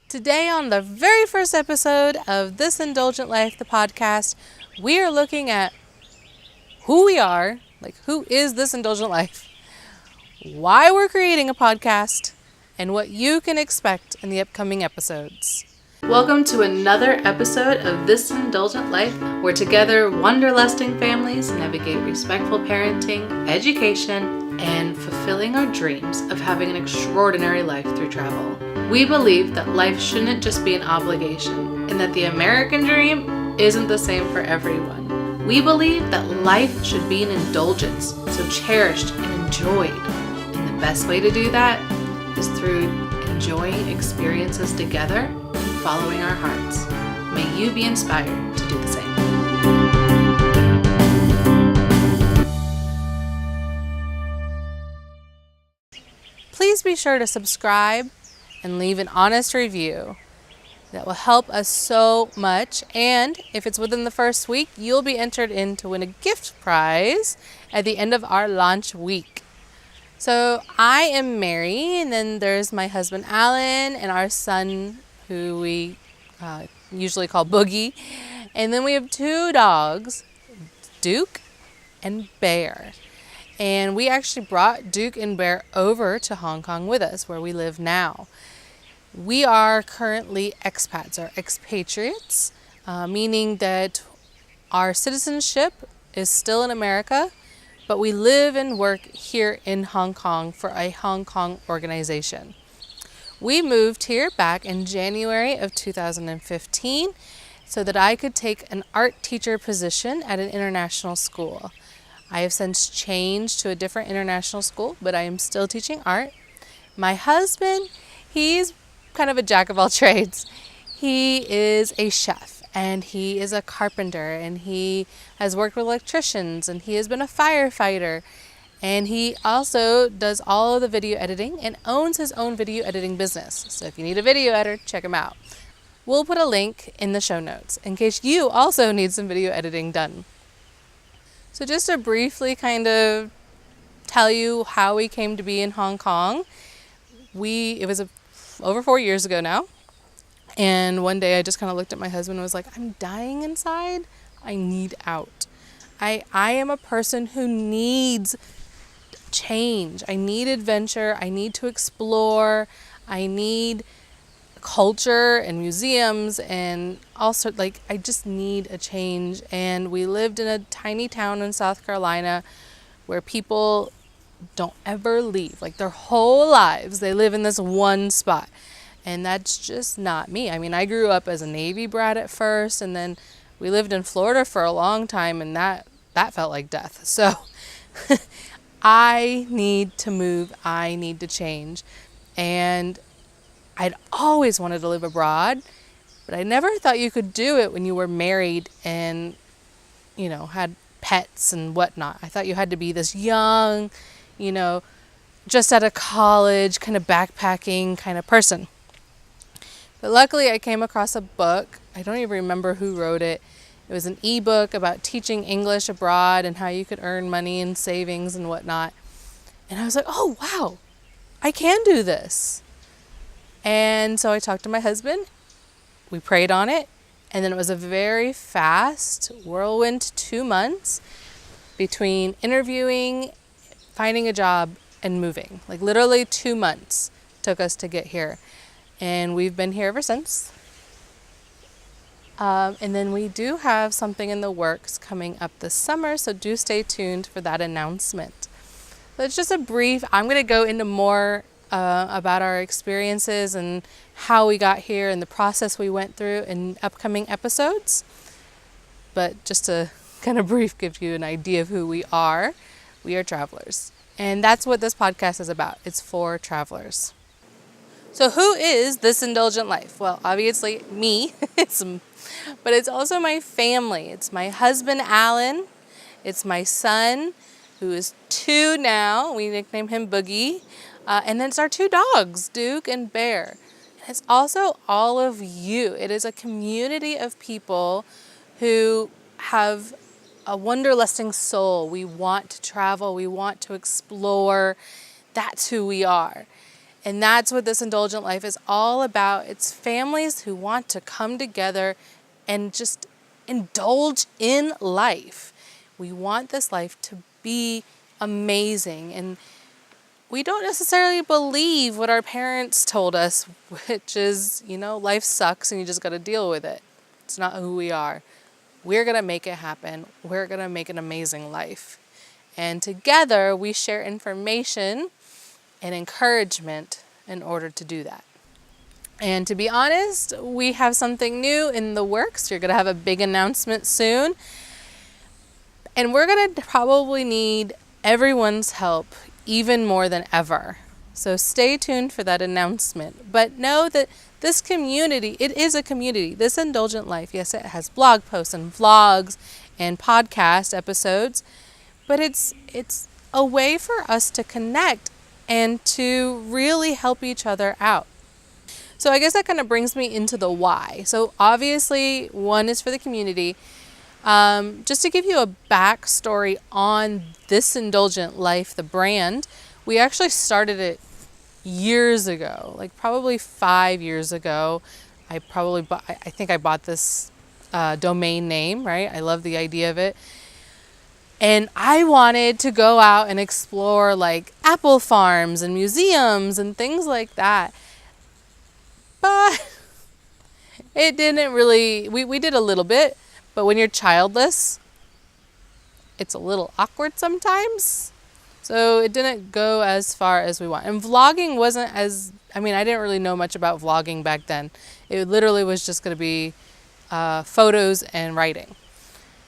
Today, on the very first episode of This Indulgent Life, the podcast, we are looking at who we are, like who is This Indulgent Life, why we're creating a podcast, and what you can expect in the upcoming episodes. Welcome to another episode of This Indulgent Life, where together wanderlusting families navigate respectful parenting, education, and fulfilling our dreams of having an extraordinary life through travel. We believe that life shouldn't just be an obligation, and that the American dream isn't the same for everyone. We believe that life should be an indulgence, so cherished and enjoyed. And the best way to do that is through enjoying experiences together and following our hearts. May you be inspired to do the same. Please be sure to subscribe and leave an honest review. That will help us so much. And if it's within the first week, you'll be entered in to win a gift prize at the end of our launch week. So I am Mary, and then there's my husband Alan and our son, who we usually call Boogie. And then we have two dogs, Duke and Bear. And we actually brought Duke and Bear over to Hong Kong with us, where we live now. We are currently expats, or expatriates, meaning that our citizenship is still in America, but we live and work here in Hong Kong for a Hong Kong organization. We moved here back in January of 2015 so that I could take an art teacher position at an international school. I have since changed to a different international school, but I am still teaching art. My husband, he's kind of a jack of all trades. He is a chef, and he is a carpenter, and he has worked with electricians, and he has been a firefighter, and he also does all of the video editing and owns his own video editing business. So if you need a video editor, check him out. We'll put a link in the show notes in case you also need some video editing done. So just to briefly kind of tell you how we came to be in Hong Kong, it was over 4 years ago now. And one day I just kind of looked at my husband and was like, I'm dying inside. I need out. I am a person who needs change. I need adventure. I need to explore. I need culture and museums, and also I just need a change. And we lived in a tiny town in South Carolina where people don't ever leave. Like their whole lives they live in this one spot, and that's just not me. I mean, I grew up as a Navy brat at first, and then we lived in Florida for a long time, and that felt like death. So I need to move. I need to change. And I'd always wanted to live abroad, but I never thought you could do it when you were married and, had pets and whatnot. I thought you had to be this young, just out of college, kind of backpacking kind of person. But luckily I came across a book. I don't even remember who wrote it. It was an ebook about teaching English abroad and how you could earn money and savings and whatnot. And I was like, oh, wow, I can do this. And so I talked to my husband, we prayed on it, and then it was a very fast whirlwind 2 months between interviewing, finding a job, and moving. Like literally 2 months took us to get here. And we've been here ever since. And then we do have something in the works coming up this summer, so do stay tuned for that announcement. But it's just a brief, I'm going to go into more about our experiences and how we got here and the process we went through in upcoming episodes. But just to kind of brief give you an idea of who we are travelers. And that's what this podcast is about. It's for travelers. So who is This Indulgent Life? Well, obviously me, but it's also my family. It's my husband, Alan. It's my son, who is 2 now. We nickname him Boogie. And then it's our 2 dogs, Duke and Bear. And it's also all of you. It is a community of people who have a wanderlusting soul. We want to travel. We want to explore. That's who we are. And that's what This Indulgent Life is all about. It's families who want to come together and just indulge in life. We want this life to be amazing. And we don't necessarily believe what our parents told us, which is, life sucks and you just got to deal with it. It's not who we are. We're going to make it happen. We're going to make an amazing life. And together we share information and encouragement in order to do that. And to be honest, we have something new in the works. You're going to have a big announcement soon. And we're going to probably need everyone's help even more than ever. So stay tuned for that announcement. But know that this community, it is a community. This Indulgent Life, yes, it has blog posts and vlogs and podcast episodes, but it's a way for us to connect and to really help each other out. So I guess that kind of brings me into the why. So obviously, one is for the community. Just to give you a backstory on This Indulgent Life, the brand, we actually started it years ago, like probably 5 years ago. I think I bought this domain name, right? I love the idea of it. And I wanted to go out and explore like apple farms and museums and things like that. But it didn't really, we did a little bit, but when you're childless, it's a little awkward sometimes. So it didn't go as far as we want. And vlogging wasn't I didn't really know much about vlogging back then. It literally was just going to be photos and writing.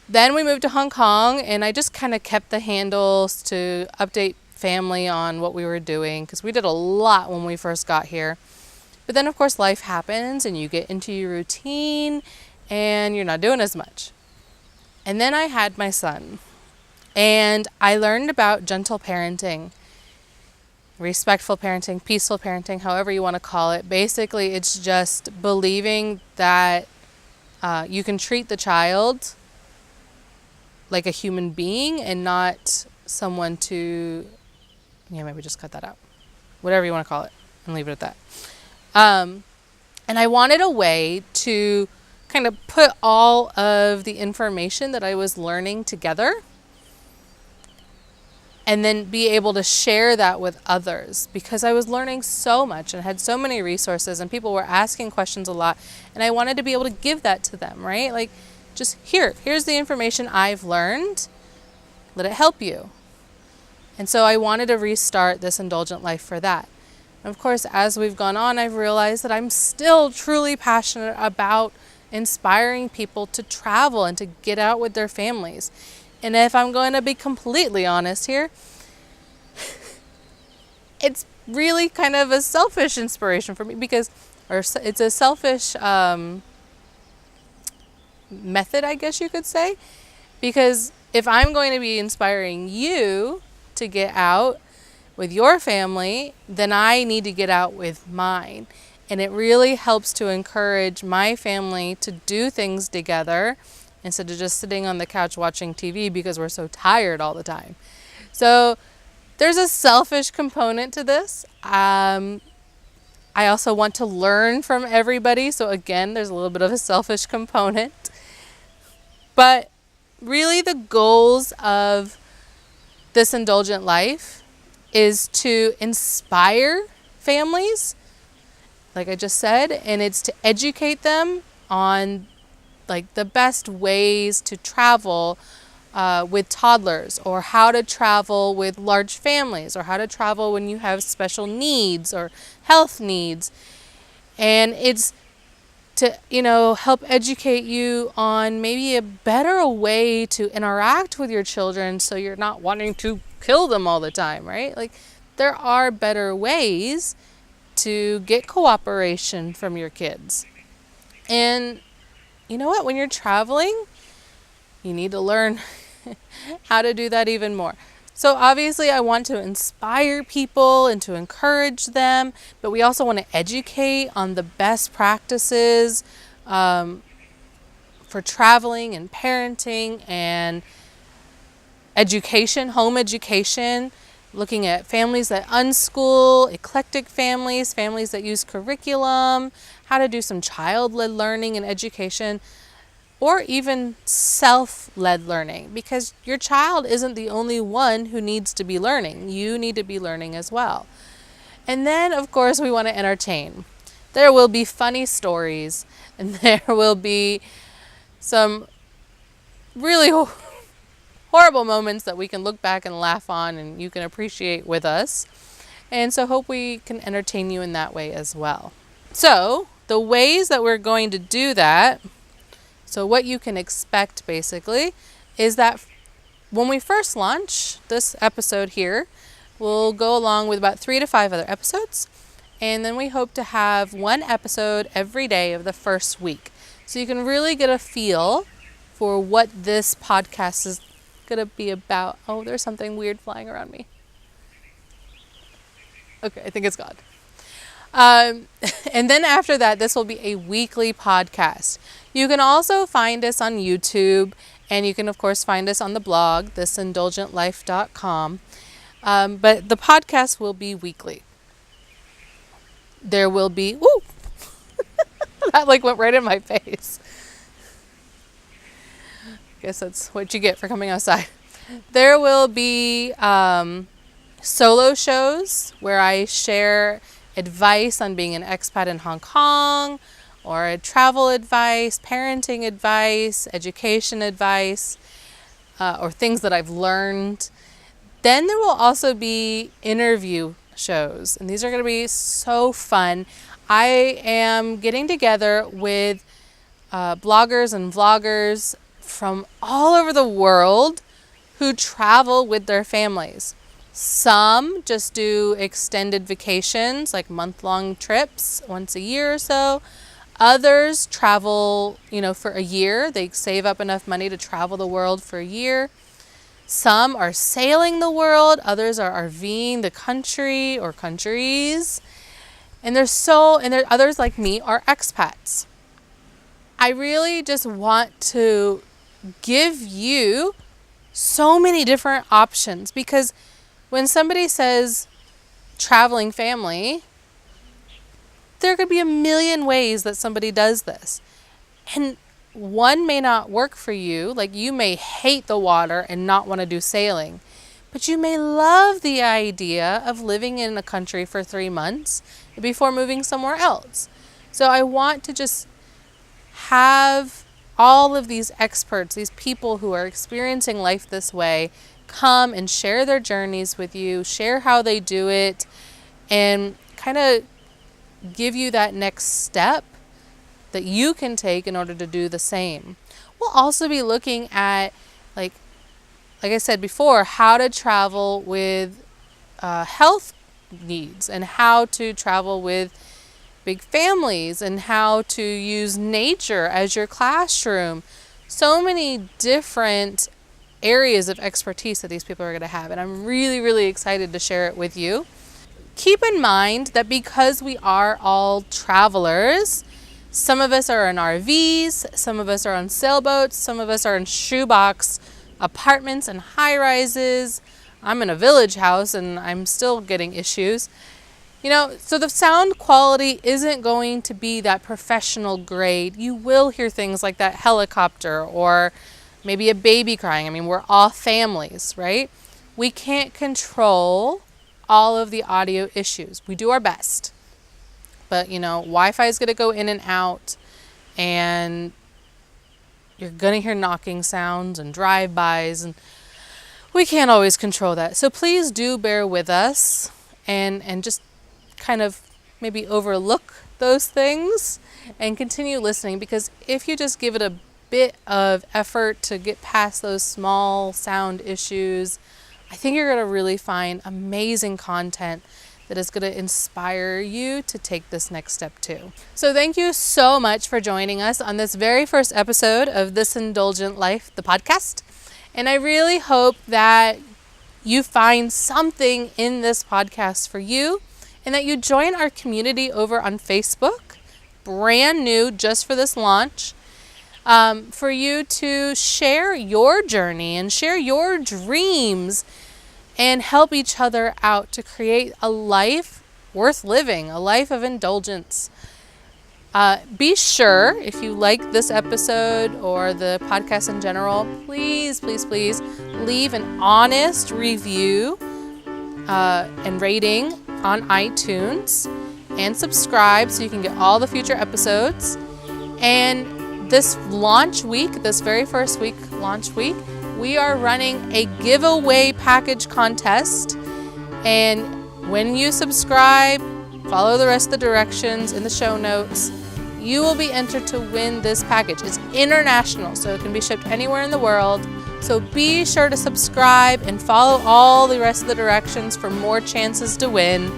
Then we moved to Hong Kong, and I just kind of kept the handles to update family on what we were doing, because we did a lot when we first got here. But then, of course, life happens, and you get into your routine, and you're not doing as much. And then I had my son, and I learned about gentle parenting, respectful parenting, peaceful parenting, however you want to call it. Basically, it's just believing that you can treat the child like a human being and not someone to, maybe just cut that out. Whatever you want to call it, and leave it at that. And I wanted a way to kind of put all of the information that I was learning together and then be able to share that with others, because I was learning so much and had so many resources and people were asking questions a lot, and I wanted to be able to give that to them, right? Like, just here's the information I've learned. Let it help you. And so I wanted to restart This Indulgent Life for that. And of course, as we've gone on, I've realized that I'm still truly passionate about inspiring people to travel and to get out with their families. And if I'm going to be completely honest here, it's really kind of a selfish inspiration for me, it's a selfish method, I guess you could say, because if I'm going to be inspiring you to get out with your family, then I need to get out with mine. And it really helps to encourage my family to do things together instead of just sitting on the couch watching TV because we're so tired all the time. So there's a selfish component to this. I also want to learn from everybody. So again, there's a little bit of a selfish component. But really the goals of This Indulgent Life is to inspire families, like I just said, and it's to educate them on like the best ways to travel with toddlers, or how to travel with large families, or how to travel when you have special needs or health needs. And it's to, help educate you on maybe a better way to interact with your children so you're not wanting to kill them all the time, right? Like, there are better ways to get cooperation from your kids. And you know what? When you're traveling, you need to learn how to do that even more. So obviously I want to inspire people and to encourage them, but we also want to educate on the best practices for traveling and parenting and education, home education. looking at families that unschool, eclectic families, families that use curriculum, how to do some child-led learning and education, or even self-led learning, because your child isn't the only one who needs to be learning. You need to be learning as well. And then, of course, we want to entertain. There will be funny stories, and there will be some really horrible moments that we can look back and laugh on and you can appreciate with us. And so hope we can entertain you in that way as well. So the ways that we're going to do that, so what you can expect basically, is that when we first launch this episode here, we'll go along with about 3 to 5 other episodes. And then we hope to have 1 episode every day of the first week. So you can really get a feel for what this podcast is going to be about. Oh, there's something weird flying around me. Okay, I think it's God. And then after that, this will be a weekly podcast. You can also find us on YouTube, and you can, of course, find us on the blog, thisindulgentlife.com. But the podcast will be weekly. There will be... Woo! That went right in my face. Guess that's what you get for coming outside. There will be solo shows where I share advice on being an expat in Hong Kong, or travel advice, parenting advice, education advice, or things that I've learned. Then there will also be interview shows, and these are going to be so fun. I am getting together with bloggers and vloggers from all over the world who travel with their families. Some just do extended vacations, like month-long trips once a year or so. Others travel, for a year. They save up enough money to travel the world for a year. Some are sailing the world. Others are RVing the country or countries. And there others like me are expats. I really just want to give you so many different options, because when somebody says traveling family, there could be a million ways that somebody does this. And one may not work for you. Like, you may hate the water and not want to do sailing, but you may love the idea of living in a country for 3 months before moving somewhere else. So I want to just have all of these experts, these people who are experiencing life this way, come and share their journeys with you, share how they do it, and kind of give you that next step that you can take in order to do the same. We'll also be looking at, like I said before, how to travel with health needs, and how to travel with big families, and how to use nature as your classroom. So many different areas of expertise that these people are going to have, and I'm really, really excited to share it with you. Keep in mind that because we are all travelers, some of us are in RVs, some of us are on sailboats, some of us are in shoebox apartments and high-rises. I'm in a village house and I'm still getting issues. So the sound quality isn't going to be that professional grade. You will hear things like that helicopter or maybe a baby crying. I mean, we're all families, right? We can't control all of the audio issues. We do our best. But, Wi-Fi is going to go in and out, and you're going to hear knocking sounds and drive-bys, and we can't always control that. So please do bear with us and just kind of maybe overlook those things and continue listening, because if you just give it a bit of effort to get past those small sound issues, I think you're going to really find amazing content that is going to inspire you to take this next step too. So thank you so much for joining us on this very first episode of This Indulgent Life, the podcast. And I really hope that you find something in this podcast for you, and that you join our community over on Facebook, brand new just for this launch, for you to share your journey and share your dreams and help each other out to create a life worth living, a life of indulgence. Be sure, if you like this episode or the podcast in general, please leave an honest review and rating on iTunes, and subscribe so you can get all the future episodes. And this launch week, this very first week, launch week, we are running a giveaway package contest. And when you subscribe, follow the rest of the directions in the show notes, you will be entered to win this package. It's international, so it can be shipped anywhere in the world. So be sure to subscribe and follow all the rest of the directions for more chances to win.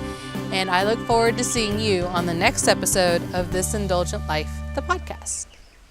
And I look forward to seeing you on the next episode of This Indulgent Life, the podcast.